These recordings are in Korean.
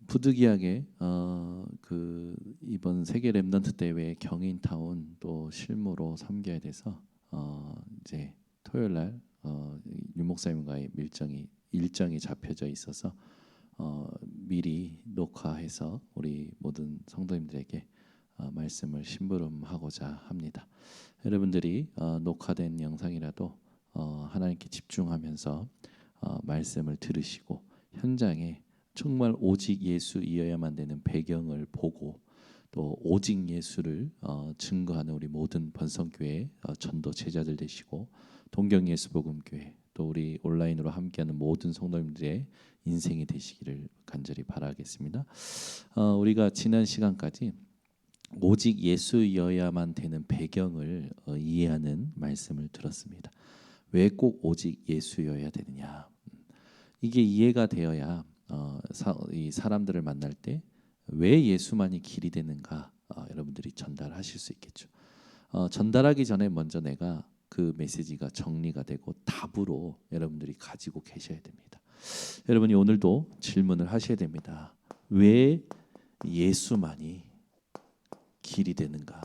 부득이하게 이번 세계 랩넌트 대회 경인타운 또 실무로 섬겨야 돼서 이제 토요일 날 윤 목사님과의 일정이 잡혀져 있어서 미리 녹화해서 우리 모든 성도님들에게 말씀을 심부름하고자 합니다. 여러분들이 녹화된 영상이라도 하나님께 집중하면서 말씀을 들으시고 현장에 정말 오직 예수이어야만 되는 배경을 보고 또 오직 예수를 증거하는 우리 모든 번성교회 전도 제자들 되시고 동경예수복음교회 또 우리 온라인으로 함께하는 모든 성도님들의 인생이 되시기를 간절히 바라겠습니다. 우리가 지난 시간까지 오직 예수여야만 되는 배경을 이해하는 말씀을 들었습니다. 왜 꼭 오직 예수여야 되느냐? 이게 이해가 되어야 이 사람들을 만날 때 왜 예수만이 길이 되는가 여러분들이 전달하실 수 있겠죠. 전달하기 전에 먼저 내가 그 메시지가 정리가 되고 답으로 여러분들이 가지고 계셔야 됩니다. 여러분이 오늘도 질문을 하셔야 됩니다. 왜 예수만이 길이 되는가?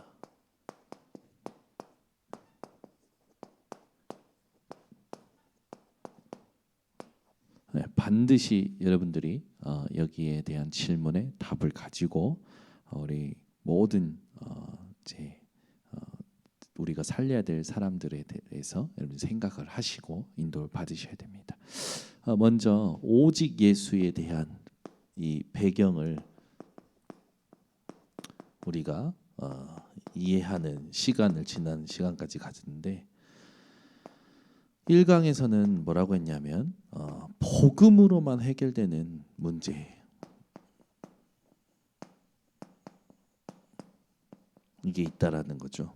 네, 반드시 여러분들이 여기에 대한 질문에 답을 가지고 우리 모든 이제 우리가 살려야 될 사람들에 대해서 여러분 생각을 하시고 인도를 받으셔야 됩니다. 먼저 오직 예수에 대한 이 배경을 우리가 이해하는 시간을 지난 시간까지 가졌는데 1강에서는 뭐라고 했냐면 복음으로만 해결되는 문제 이게 있다라는 거죠.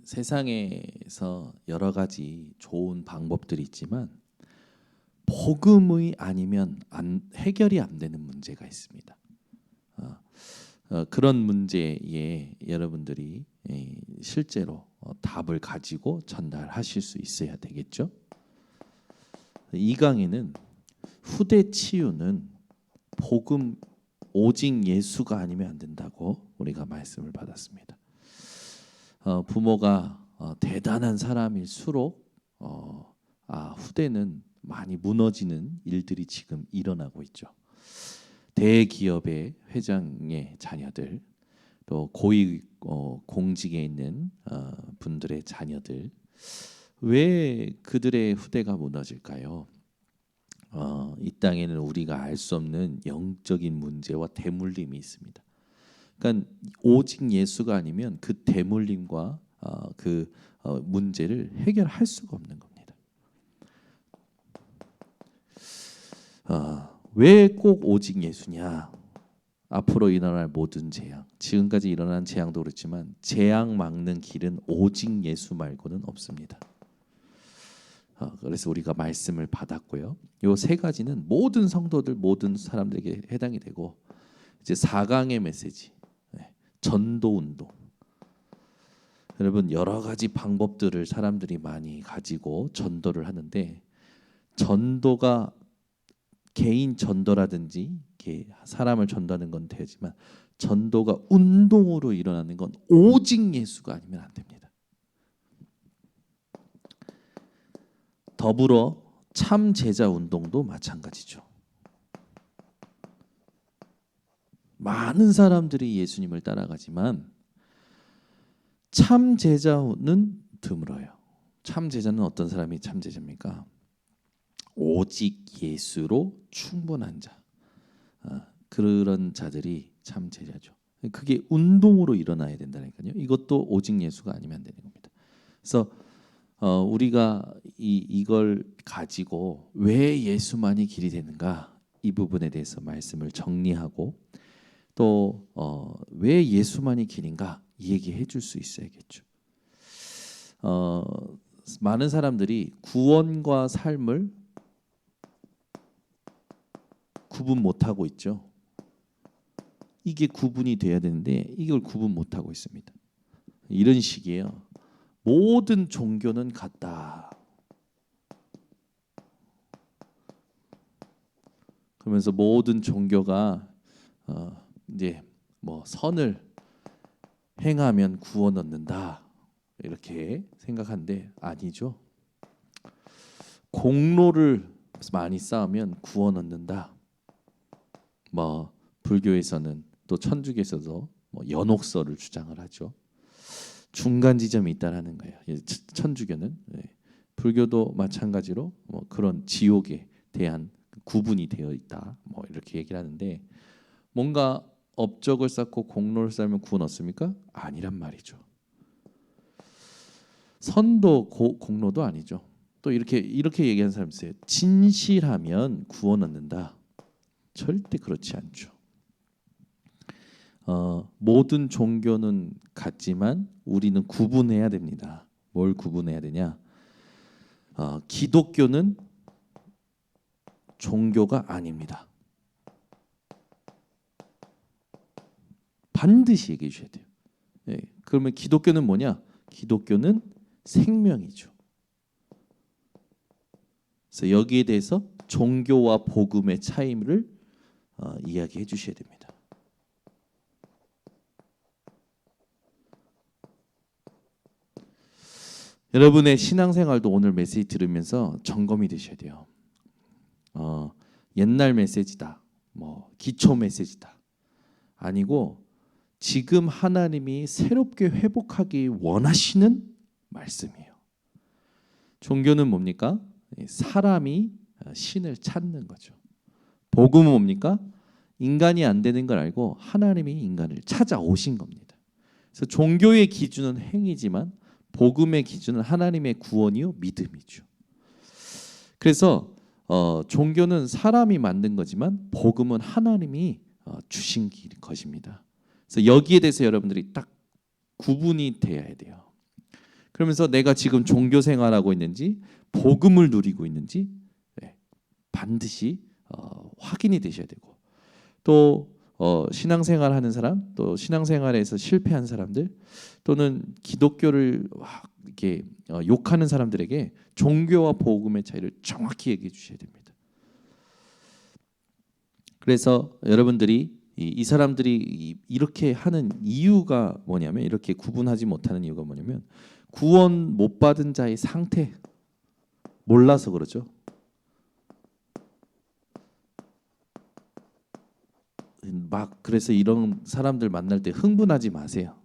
세상에서 여러 가지 좋은 방법들이 있지만 복음이 아니면 해결이 안 되는 문제가 있습니다. 그런 문제에 여러분들이 실제로 답을 가지고 전달하실 수 있어야 되겠죠. 이 강의는 후대 치유는 복음 오직 예수가 아니면 안 된다고 우리가 말씀을 받았습니다. 부모가 대단한 사람일수록 후대는 많이 무너지는 일들이 지금 일어나고 있죠. 대기업의 회장의 자녀들, 또 고위 공직에 있는 분들의 자녀들, 왜 그들의 후대가 무너질까요? 이 땅에는 우리가 알 수 없는 영적인 문제와 대물림이 있습니다. 그러니까 오직 예수가 아니면 그 대물림과 그 문제를 해결할 수가 없는 겁니다. 왜 꼭 오직 예수냐? 앞으로 일어날 모든 재앙, 지금까지 일어난 재앙도 그렇지만 재앙 막는 길은 오직 예수 말고는 없습니다. 그래서 우리가 말씀을 받았고요. 이 세 가지는 모든 성도들, 모든 사람들에게 해당이 되고 이제 4강의 메시지, 전도 운동. 여러분 여러 가지 방법들을 사람들이 많이 가지고 전도를 하는데 전도가 개인 전도라든지 사람을 전도하는 건 되지만 전도가 운동으로 일어나는 건 오직 예수가 아니면 안 됩니다. 더불어 참 제자 운동도 마찬가지죠. 많은 사람들이 예수님을 따라가지만 참 제자는 드물어요. 참 제자는 어떤 사람이 참 제자입니까? 오직 예수로 충분한 자, 그런 자들이 참 제자죠. 그게 운동으로 일어나야 된다니까요. 이것도 오직 예수가 아니면 안 되는 겁니다. 그래서 우리가 이걸 가지고 왜 예수만이 길이 되는가 이 부분에 대해서 말씀을 정리하고 또 왜 예수만이 길인가 얘기해 줄 수 있어야겠죠. 많은 사람들이 구원과 삶을 구분 못하고 있죠. 이게 구분이 돼야 되는데 이걸 구분 못하고 있습니다. 이런 식이에요. 모든 종교는 같다. 그러면서 모든 종교가 이제 뭐 선을 행하면 구원 얻는다 이렇게 생각하는데 아니죠. 공로를 많이 쌓으면 구원 얻는다. 뭐 불교에서는 또 천주교에서도 뭐 연옥설을 주장을 하죠. 중간 지점이 있다라는 거예요. 천주교는 불교도 마찬가지로 뭐 그런 지옥에 대한 구분이 되어 있다. 뭐 이렇게 얘기를 하는데 뭔가 업적을 쌓고 공로를 쌓으면 구원 얻습니까? 아니란 말이죠. 선도 공로도 아니죠. 또 이렇게 얘기하는 사람 있어요. 진실하면 구원 얻는다. 절대 그렇지 않죠. 모든 종교는 같지만 우리는 구분해야 됩니다. 뭘 구분해야 되냐? 기독교는 종교가 아닙니다. 반드시 얘기해 주셔야 돼요. 네, 그러면 기독교는 뭐냐? 기독교는 생명이죠. 그래서 여기에 대해서 종교와 복음의 차이를 이야기해 주셔야 됩니다. 여러분의 신앙생활도 오늘 메시지 들으면서 점검이 되셔야 돼요. 옛날 메시지다, 뭐 기초 메시지다 아니고 지금 하나님이 새롭게 회복하기 원하시는 말씀이에요. 종교는 뭡니까? 사람이 신을 찾는 거죠. 복음은 뭡니까? 인간이 안 되는 걸 알고 하나님이 인간을 찾아오신 겁니다. 그래서 종교의 기준은 행위지만 복음의 기준은 하나님의 구원이요 믿음이죠. 그래서 종교는 사람이 만든 거지만 복음은 하나님이 주신 것입니다. 그래서 여기에 대해서 여러분들이 딱 구분이 돼야 돼요. 그러면서 내가 지금 종교 생활하고 있는지 복음을 누리고 있는지 반드시 확인이 되셔야 되고 또 신앙생활하는 사람 또 신앙생활에서 실패한 사람들 또는 기독교를 이렇게 욕하는 사람들에게 종교와 복음의 차이를 정확히 얘기해 주셔야 됩니다. 그래서 여러분들이 이 사람들이 이렇게 하는 이유가 뭐냐면 이렇게 구분하지 못하는 이유가 뭐냐면 구원 못 받은 자의 상태 몰라서 그러죠. 막 그래서 이런 사람들 만날 때 흥분하지 마세요.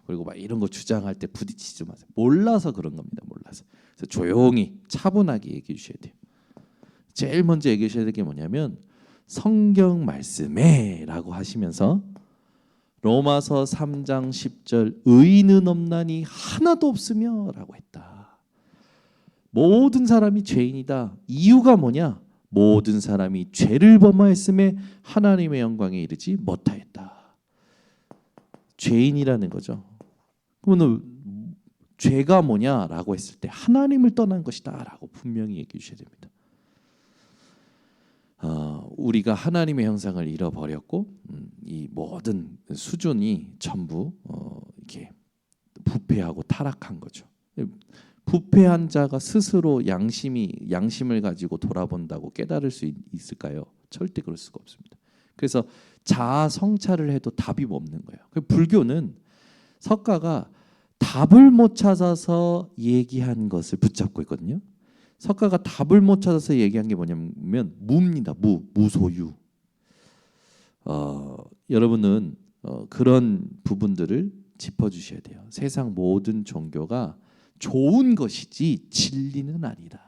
그리고 막 이런 거 주장할 때 부딪히지 마세요. 몰라서 그런 겁니다. 몰라서. 그래서 조용히 차분하게 얘기해 주셔야 돼요. 제일 먼저 얘기해 주셔야 될 게 뭐냐면 성경 말씀에라고 하시면서 로마서 3장 10절 의인은 없나니 하나도 없으며라고 했다. 모든 사람이 죄인이다. 이유가 뭐냐? 모든 사람이 죄를 범하였음에 하나님의 영광에 이르지 못하였다. 죄인이라는 거죠. 그러면 죄가 뭐냐라고 했을 때 하나님을 떠난 것이다라고 분명히 얘기해 주셔야 됩니다. 우리가 하나님의 형상을 잃어버렸고 이 모든 수준이 전부 이렇게 부패하고 타락한 거죠. 부패한 자가 스스로 양심을 가지고 돌아본다고 깨달을 수 있을까요? 절대 그럴 수가 없습니다. 그래서 자아 성찰을 해도 답이 없는 거예요. 불교는 석가가 답을 못 찾아서 얘기한 것을 붙잡고 있거든요. 석가가 답을 못 찾아서 얘기한 게 뭐냐면 무입니다. 무소유. 여러분은 그런 부분들을 짚어주셔야 돼요. 세상 모든 종교가 좋은 것이지 진리는 아니다.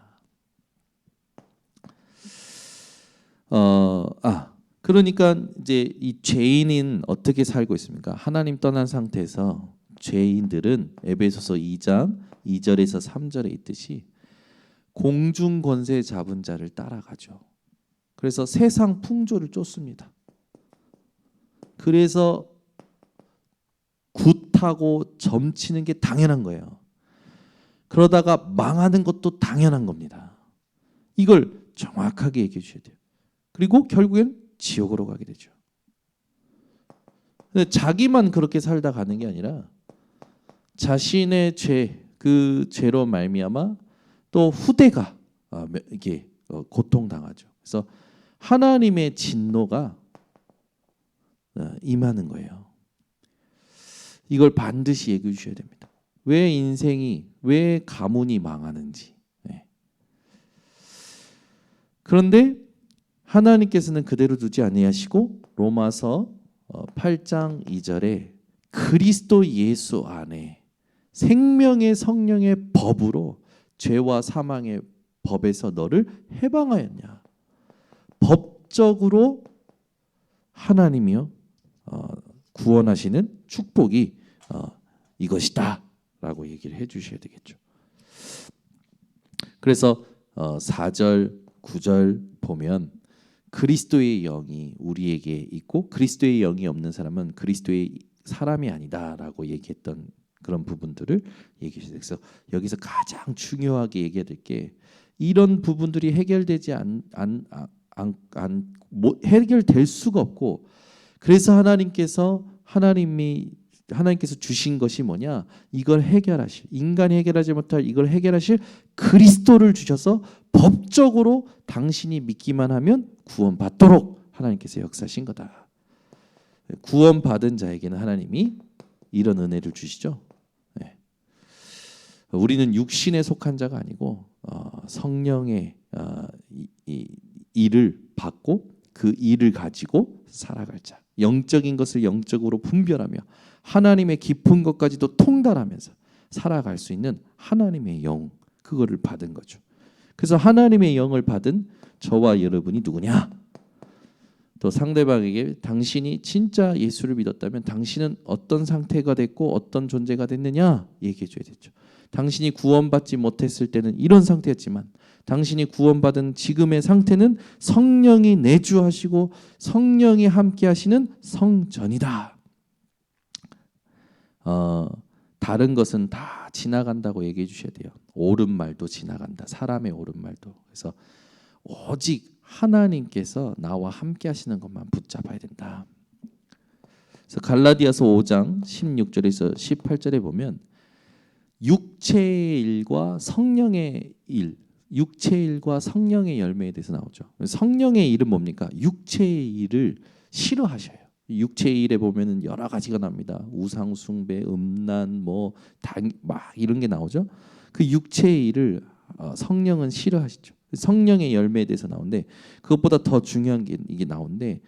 그러니까 이제 이 죄인은 어떻게 살고 있습니까? 하나님 떠난 상태에서 죄인들은 에베소서 2장 2절에서 3절에 있듯이 공중 권세 잡은 자를 따라가죠. 그래서 세상 풍조를 쫓습니다. 그래서 굿하고 점치는 게 당연한 거예요. 그러다가 망하는 것도 당연한 겁니다. 이걸 정확하게 얘기해 주셔야 돼요. 그리고 결국엔 지옥으로 가게 되죠. 근데 자기만 그렇게 살다 가는 게 아니라 자신의 죄, 그 죄로 말미암아 또 후대가 이게 고통당하죠. 그래서 하나님의 진노가 임하는 거예요. 이걸 반드시 얘기해 주셔야 됩니다. 왜 가문이 망하는지. 그런데 하나님께서는 그대로 두지 아니하시고 로마서 8장 2절에 그리스도 예수 안에 생명의 성령의 법으로 죄와 사망의 법에서 너를 해방하였냐. 법적으로 하나님이요 구원하시는 축복이 이것이다 라고 얘기를 해주셔야 되겠죠. 그래서 4절 9절 보면 그리스도의 영이 우리에게 있고 그리스도의 영이 없는 사람은 그리스도의 사람이 아니다 라고 얘기했던 그런 부분들을 얘기해주세요. 그래서 여기서 가장 중요하게 얘기해야 될 게 이런 부분들이 해결되지 해결될 수가 없고, 그래서 하나님께서 주신 것이 뭐냐, 이걸 해결하실, 인간이 해결하지 못할 이걸 해결하실 그리스도를 주셔서 법적으로 당신이 믿기만 하면 구원받도록 하나님께서 역사하신 거다. 구원받은 자에게는 하나님이 이런 은혜를 주시죠. 네. 우리는 육신에 속한 자가 아니고 성령의 일을 받고 그 일을 가지고 살아갈 자, 영적인 것을 영적으로 분별하며 하나님의 깊은 것까지도 통달하면서 살아갈 수 있는 하나님의 영, 그거를 받은 거죠. 그래서 하나님의 영을 받은 저와 여러분이 누구냐? 또 상대방에게 당신이 진짜 예수를 믿었다면 당신은 어떤 상태가 됐고 어떤 존재가 됐느냐 얘기해 줘야 되죠. 당신이 구원받지 못했을 때는 이런 상태였지만 당신이 구원받은 지금의 상태는 성령이 내주하시고 성령이 함께 하시는 성전이다. 다른 것은 다 지나간다고 얘기해 주셔야 돼요. 옳은 말도 지나간다. 사람의 옳은 말도. 그래서 오직 하나님께서 나와 함께 하시는 것만 붙잡아야 된다. 그래서 갈라디아서 5장 16절에서 18절에 보면 육체의 일과 성령의 일, 육체의 일과 성령의 열매에 대해서 나오죠. 성령의 일은 뭡니까? 육체의 일을 싫어하셔요. 육체의 일에 보면은 여러 가지가 납니다. 우상 숭배, 음란, 막 이런 게 나오죠. 그 육체의 일을 성령은 싫어하시죠. 성령의 열매에 대해서 나오는데 그것보다 더 중요한 게 이게 나오는데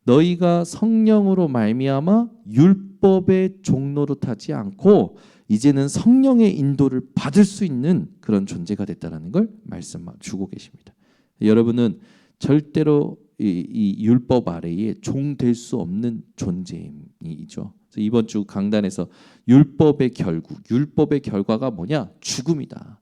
너희가 성령으로 말미암아 율법의 종로로 타지 않고 이제는 성령의 인도를 받을 수 있는 그런 존재가 됐다라는 걸 말씀 주고 계십니다. 여러분은 절대로 이 율법 아래에 종 될 수 없는 존재이죠. 이번 주 강단에서 율법의 결과가 뭐냐? 죽음이다.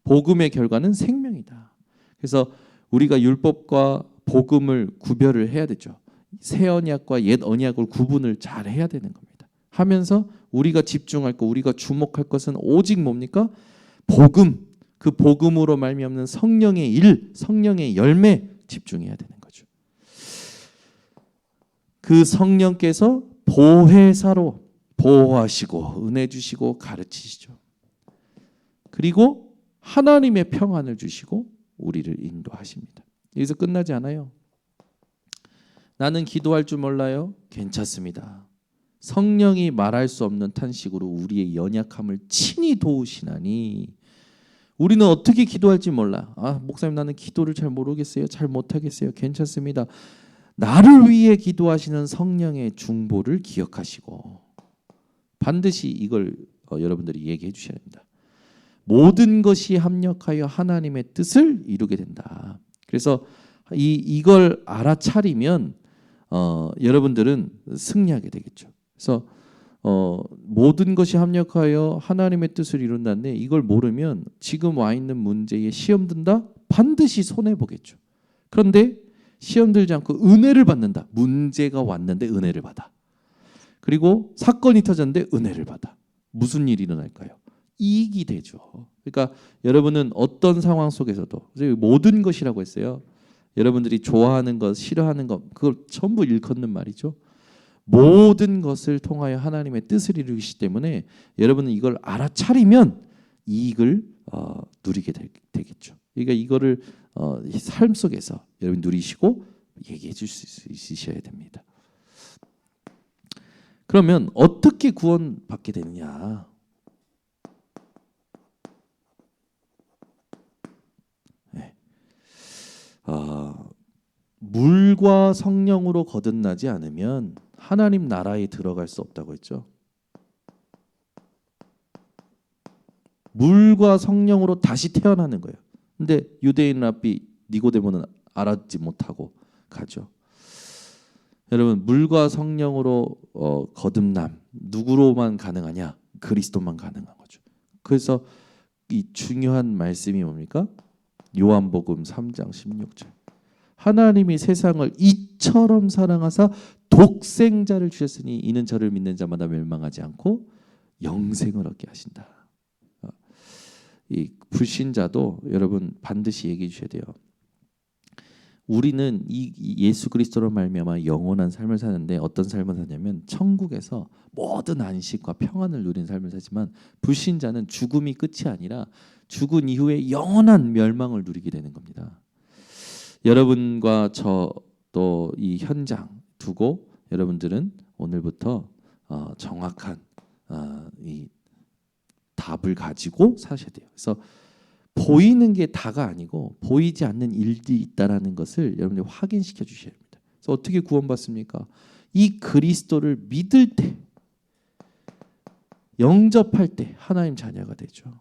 복음의 결과는 생명이다. 그래서 우리가 율법과 복음을 구별을 해야 되죠. 새 언약과 옛 언약을 구분을 잘 해야 되는 겁니다. 하면서 우리가 집중할 것, 우리가 주목할 것은 오직 뭡니까? 복음, 그 복음으로 말미암는 성령의 일, 성령의 열매 집중해야 되는 거죠. 그 성령께서 보혜사로 보호하시고 은혜 주시고 가르치시죠. 그리고 하나님의 평안을 주시고 우리를 인도하십니다. 여기서 끝나지 않아요. 나는 기도할 줄 몰라요. 괜찮습니다. 성령이 말할 수 없는 탄식으로 우리의 연약함을 친히 도우시나니. 우리는 어떻게 기도할지 몰라. 목사님 나는 기도를 잘 모르겠어요. 잘 못하겠어요. 괜찮습니다. 나를 위해 기도하시는 성령의 중보를 기억하시고 반드시 이걸 여러분들이 얘기해 주셔야 됩니다. 모든 것이 합력하여 하나님의 뜻을 이루게 된다. 그래서 이걸 알아차리면 여러분들은 승리하게 되겠죠. 그래서 모든 것이 합력하여 하나님의 뜻을 이룬다는데 이걸 모르면 지금 와 있는 문제에 시험 든다? 반드시 손해 보겠죠. 그런데 시험 들지 않고 은혜를 받는다. 문제가 왔는데 은혜를 받아. 그리고 사건이 터졌는데 은혜를 받아. 무슨 일이 일어날까요? 이익이 되죠. 그러니까 여러분은 어떤 상황 속에서도 모든 것이라고 했어요. 여러분들이 좋아하는 것, 싫어하는 것, 그걸 전부 일컫는 말이죠. 모든 것을 통하여 하나님의 뜻을 이루시기 때문에 여러분은 이걸 알아차리면 이익을 누리게 되겠죠. 그러니까 이거를 삶 속에서 여러분 누리시고 얘기해 줄 수 있으셔야 됩니다. 그러면 어떻게 구원받게 되느냐? 네. 물과 성령으로 거듭나지 않으면 하나님 나라에 들어갈 수 없다고 했죠. 물과 성령으로 다시 태어나는 거예요. 근데 유대인 랍비 니고데모는 알아듣지 못하고 가죠. 여러분, 물과 성령으로 거듭남 누구로만 가능하냐? 그리스도만 가능한 거죠. 그래서 이 중요한 말씀이 뭡니까? 요한복음 3장 16절. 하나님이 세상을 이처럼 사랑하사 독생자를 주셨으니 이는 저를 믿는 자마다 멸망하지 않고 영생을 얻게 하신다. 이 불신자도 여러분 반드시 얘기해 주셔야 돼요. 우리는 이 예수 그리스도로 말미암아 영원한 삶을 사는데 어떤 삶을 사냐면 천국에서 모든 안식과 평안을 누리는 삶을 살지만 불신자는 죽음이 끝이 아니라 죽은 이후에 영원한 멸망을 누리게 되는 겁니다. 여러분과 저 또 이 현장 두고 여러분들은 오늘부터 정확한 이 답을 가지고 사셔야 돼요. 그래서 보이는 게 다가 아니고 보이지 않는 일들이 있다라는 것을 여러분들이 확인시켜 주셔야 됩니다. 그래서 어떻게 구원받습니까? 이 그리스도를 믿을 때, 영접할 때 하나님 자녀가 되죠.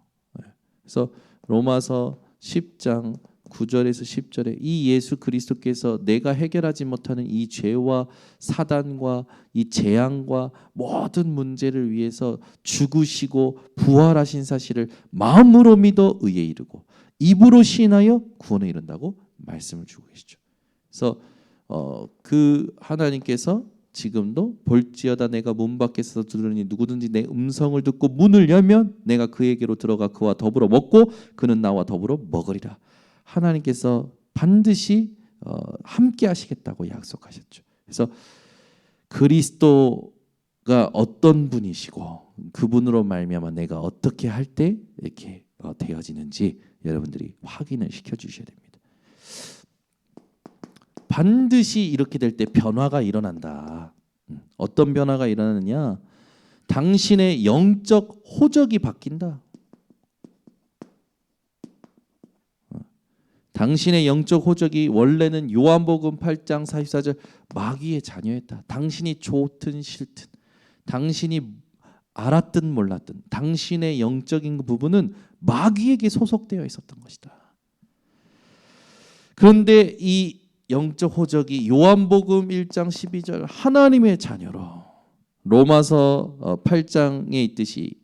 그래서 로마서 10장 9절에서 10절에 이 예수 그리스도께서 내가 해결하지 못하는 이 죄와 사단과 이 재앙과 모든 문제를 위해서 죽으시고 부활하신 사실을 마음으로 믿어 의에 이르고 입으로 시인하여 구원에 이른다고 말씀을 주고 계시죠. 그래서 그 하나님께서 지금도 볼지어다 내가 문 밖에서 들으니 누구든지 내 음성을 듣고 문을 열면 내가 그에게로 들어가 그와 더불어 먹고 그는 나와 더불어 먹으리라. 하나님께서 반드시 함께 하시겠다고 약속하셨죠. 그래서 그리스도가 어떤 분이시고 그분으로 말미암아 내가 어떻게 할 때 이렇게 되어지는지 여러분들이 확인을 시켜주셔야 됩니다. 반드시 이렇게 될 때 변화가 일어난다. 어떤 변화가 일어나느냐? 당신의 영적 호적이 바뀐다. 당신의 영적 호적이 원래는 요한복음 8장 44절 마귀의 자녀였다. 당신이 좋든 싫든 당신이 알았든 몰랐든 당신의 영적인 부분은 마귀에게 소속되어 있었던 것이다. 그런데 이 영적 호적이 요한복음 1장 12절 하나님의 자녀로 로마서 8장에 있듯이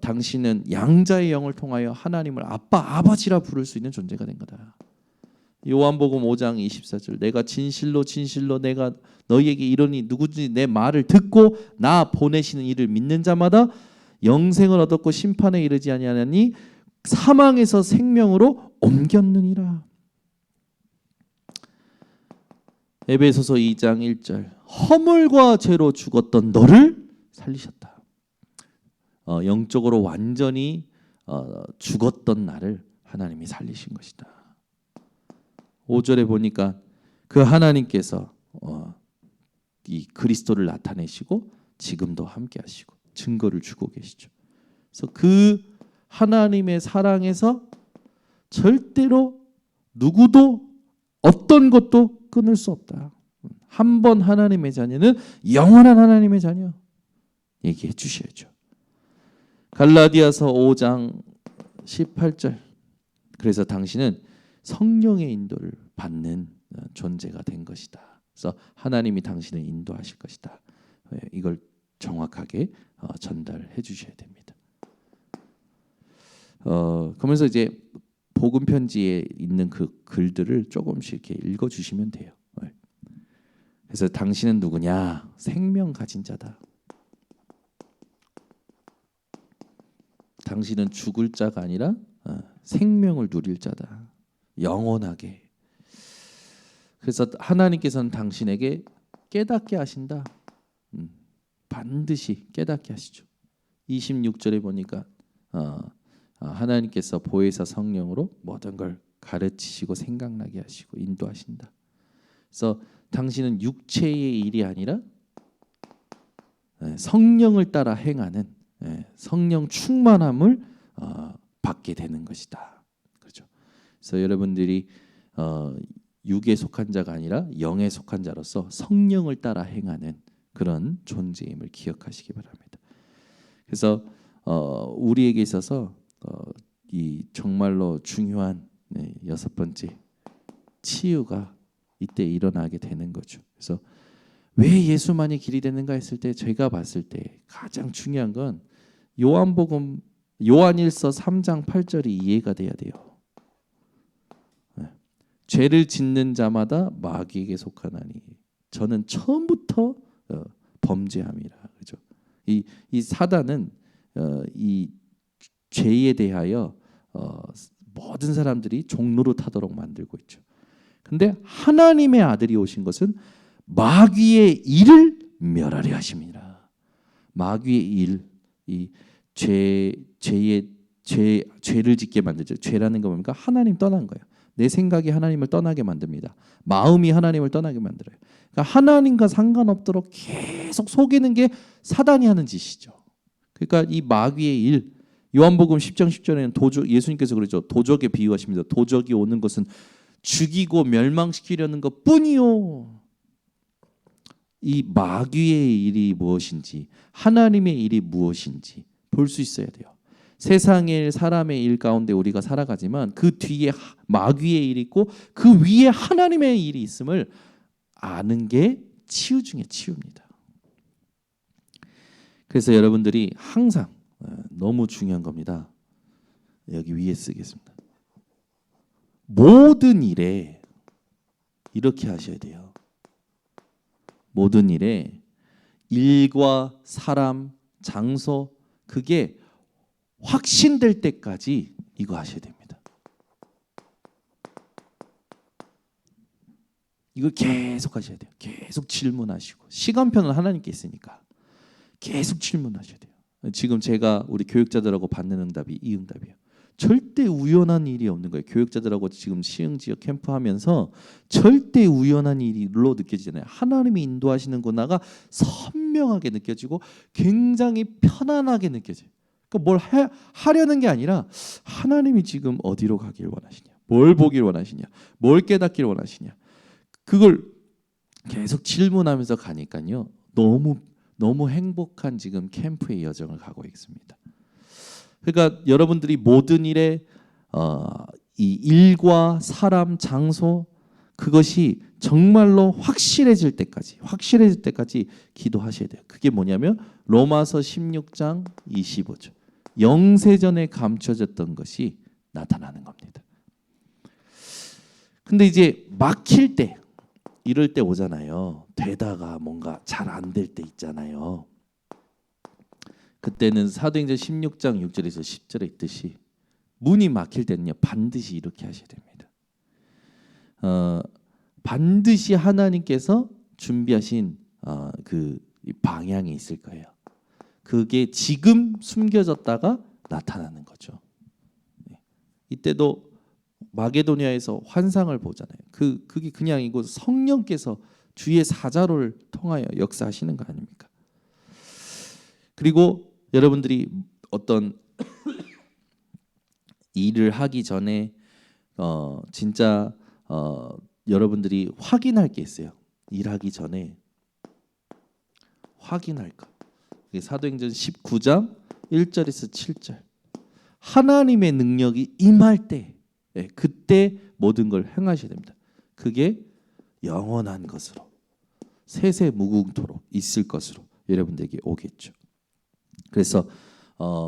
당신은 양자의 영을 통하여 하나님을 아빠 아버지라 부를 수 있는 존재가 된 거다. 요한복음 5장 24절 내가 진실로 진실로 내가 너희에게 이르니 누구든지 내 말을 듣고 나 보내시는 이를 믿는 자마다 영생을 얻었고 심판에 이르지 아니하나니 사망에서 생명으로 옮겼느니라. 에베소서 2장 1절 허물과 죄로 죽었던 너를 살리셨다. 영적으로 완전히 죽었던 나를 하나님이 살리신 것이다. 5절에 보니까 그 하나님께서 이 그리스도를 나타내시고 지금도 함께 하시고 증거를 주고 계시죠. 그래서 그 하나님의 사랑에서 절대로 누구도 어떤 것도 끊을 수 없다. 한 번 하나님의 자녀는 영원한 하나님의 자녀 얘기해 주셔야죠. 갈라디아서 5장 18절 그래서 당신은 성령의 인도를 받는 존재가 된 것이다. 그래서 하나님이 당신을 인도하실 것이다. 이걸 정확하게 전달해 주셔야 됩니다. 그러면서 이제 복음 편지에 있는 그 글들을 조금씩 이렇게 읽어 주시면 돼요. 그래서 당신은 누구냐? 생명 가진 자다. 당신은 죽을 자가 아니라 생명을 누릴 자다. 영원하게. 그래서 하나님께서는 당신에게 깨닫게 하신다. 반드시 깨닫게 하시죠. 26절에 보니까 하나님께서 보혜사 성령으로 모든 걸 가르치시고 생각나게 하시고 인도하신다. 그래서 당신은 육체의 일이 아니라 성령을 따라 행하는 성령 충만함을 받게 되는 것이다. 그렇죠. 그래서 여러분들이 육에 속한 자가 아니라 영에 속한 자로서 성령을 따라 행하는 그런 존재임을 기억하시기 바랍니다. 그래서 우리에게 있어서 이 정말로 중요한 여섯 번째 치유가 이때 일어나게 되는 거죠. 그래서 왜 예수만이 길이 되는가 했을 때 제가 봤을 때 가장 중요한 건 요한복음 요한일서 3장 8절이 이해가 돼야 돼요. 죄를 짓는 자마다 마귀에게 속하나니 저는 처음부터 범죄함이라. 그죠? 이 사단은 이 죄에 대하여 모든 사람들이 종로로 타도록 만들고 있죠. 근데 하나님의 아들이 오신 것은 마귀의 일을 멸하려 하심이라. 마귀의 일, 이 죄를 짓게 만들죠. 죄라는 거 뭡니까? 하나님 떠난 거예요. 내 생각이 하나님을 떠나게 만듭니다. 마음이 하나님을 떠나게 만들어요. 그러니까 하나님과 상관없도록 계속 속이는 게 사단이 하는 짓이죠. 그러니까 이 마귀의 일, 요한복음 10장 10절에는 예수님께서 그러죠. 도적에 비유하십니다. 도적이 오는 것은 죽이고 멸망시키려는 것뿐이요. 이 마귀의 일이 무엇인지 하나님의 일이 무엇인지 볼 수 있어야 돼요. 세상의 일, 사람의 일 가운데 우리가 살아가지만 그 뒤에 마귀의 일이 있고 그 위에 하나님의 일이 있음을 아는 게 치유 중에 치유입니다. 그래서 여러분들이 항상 너무 중요한 겁니다. 여기 위에 쓰겠습니다. 모든 일에 이렇게 하셔야 돼요. 모든 일에 일과 사람, 장소 그게 확신될 때까지 이거 하셔야 됩니다. 이걸 계속 하셔야 돼요. 계속 질문하시고 시간표는 하나님께 있으니까 계속 질문하셔야 돼요. 지금 제가 우리 교육자들하고 받는 응답이 이 응답이에요. 절대 우연한 일이 없는 거예요. 교육자들하고 지금 시흥지역 캠프 하면서 절대 우연한 일로 느껴지잖아요. 하나님이 인도하시는구나가 선명하게 느껴지고 굉장히 편안하게 느껴져요. 그러니까 뭘 하려는 게 아니라 하나님이 지금 어디로 가길 원하시냐, 뭘 보길 원하시냐, 뭘 깨닫길 원하시냐, 그걸 계속 질문하면서 가니까요. 너무 행복한 지금 캠프의 여정을 가고 있습니다. 그러니까 여러분들이 모든 일에 이 일과 사람, 장소 그것이 정말로 확실해질 때까지 기도하셔야 돼요. 그게 뭐냐면 로마서 16장 25절. 영세전에 감춰졌던 것이 나타나는 겁니다. 근데 이제 막힐 때 이럴 때 오잖아요. 되다가 뭔가 잘 안 될 때 있잖아요. 그때는 사도행전 16장 6절에서 10절에 있듯이 문이 막힐 때는요. 반드시 이렇게 하셔야 됩니다. 반드시 하나님께서 준비하신 그 방향이 있을 거예요. 그게 지금 숨겨졌다가 나타나는 거죠. 이때도 마게도니아에서 환상을 보잖아요. 그게 그냥 이거 성령께서 주의 사자를 통하여 역사하시는 거 아닙니까? 그리고 여러분들이 어떤 일을 하기 전에 진짜 여러분들이 확인할 게 있어요. 일하기 전에 확인할 것. 사도행전 19장 1절에서 7절. 하나님의 능력이 임할 때 그때 모든 걸 행하셔야 됩니다. 그게 영원한 것으로 세세무궁토록 있을 것으로 여러분들에게 오겠죠. 그래서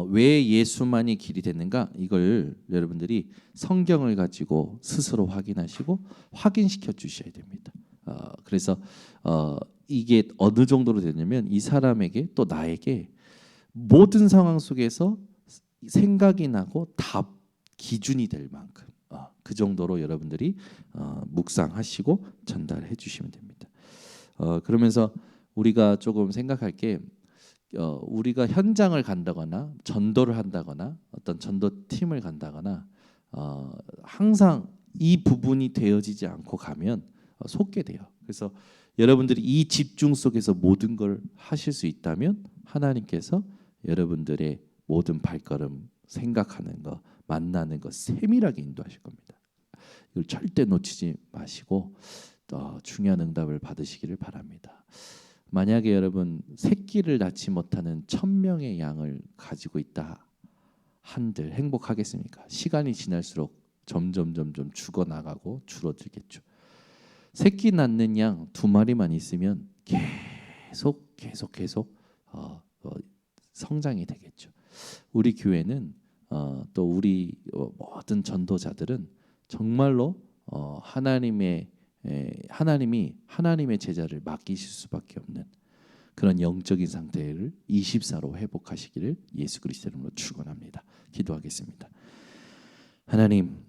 왜 예수만이 길이 됐는가? 이걸 여러분들이 성경을 가지고 스스로 확인하시고 확인시켜 주셔야 됩니다. 그래서 이게 어느 정도로 되냐면 이 사람에게 또 나에게 모든 상황 속에서 생각이 나고 답 기준이 될 만큼 그 정도로 여러분들이 묵상하시고 전달해 주시면 됩니다. 그러면서 우리가 조금 생각할 게 우리가 현장을 간다거나 전도를 한다거나 어떤 전도팀을 간다거나 항상 이 부분이 되어지지 않고 가면 속게 돼요. 그래서 여러분들이 이 집중 속에서 모든 걸 하실 수 있다면 하나님께서 여러분들의 모든 발걸음, 생각하는 거, 만나는 거 세밀하게 인도하실 겁니다. 이걸 절대 놓치지 마시고 더 중요한 응답을 받으시기를 바랍니다. 만약에 여러분 새끼를 낳지 못하는 1000명의 양을 가지고 있다 한들 행복하겠습니까? 시간이 지날수록 점점 죽어나가고 줄어들겠죠. 새끼 낳는 양 2마리만 있으면 계속 성장이 되겠죠. 우리 교회는 또 우리 모든 전도자들은 정말로 하나님이 하나님의 제자를 맡기실 수밖에 없는 그런 영적인 상태를 24로 회복하시기를 예수 그리스도의 이름으로 축원합니다. 기도하겠습니다. 하나님,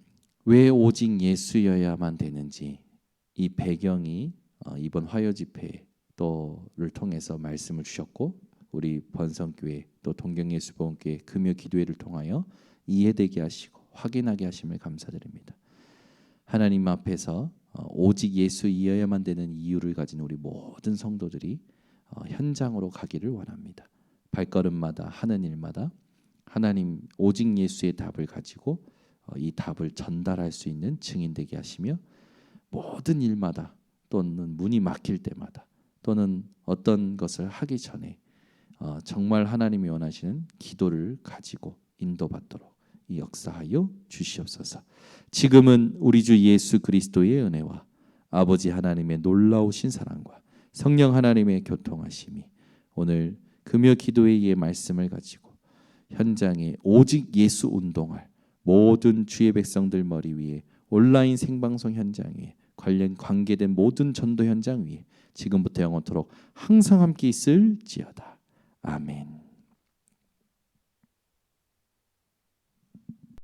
왜 오직 예수여야만 되는지 이 배경이 이번 화요 집회 또를 통해서 말씀을 주셨고 우리 번성교회 또 동경예수보험교회 금요 기도회를 통하여 이해되게 하시고 확인하게 하심을 감사드립니다. 하나님 앞에서 오직 예수이어야만 되는 이유를 가진 우리 모든 성도들이 현장으로 가기를 원합니다. 발걸음마다 하는 일마다 하나님 오직 예수의 답을 가지고 이 답을 전달할 수 있는 증인 되게 하시며 모든 일마다 또는 문이 막힐 때마다 또는 어떤 것을 하기 전에 정말 하나님이 원하시는 기도를 가지고 인도받도록 이 역사하여 주시옵소서. 지금은 우리 주 예수 그리스도의 은혜와 아버지 하나님의 놀라우신 사랑과 성령 하나님의 교통하심이 오늘 금요 기도회의 말씀을 가지고 현장에 오직 예수 운동할 모든 주의 백성들 머리 위에 온라인 생방송 현장 위에 관계된 모든 전도 현장 위에 지금부터 영원토록 항상 함께 있을지어다. 아멘.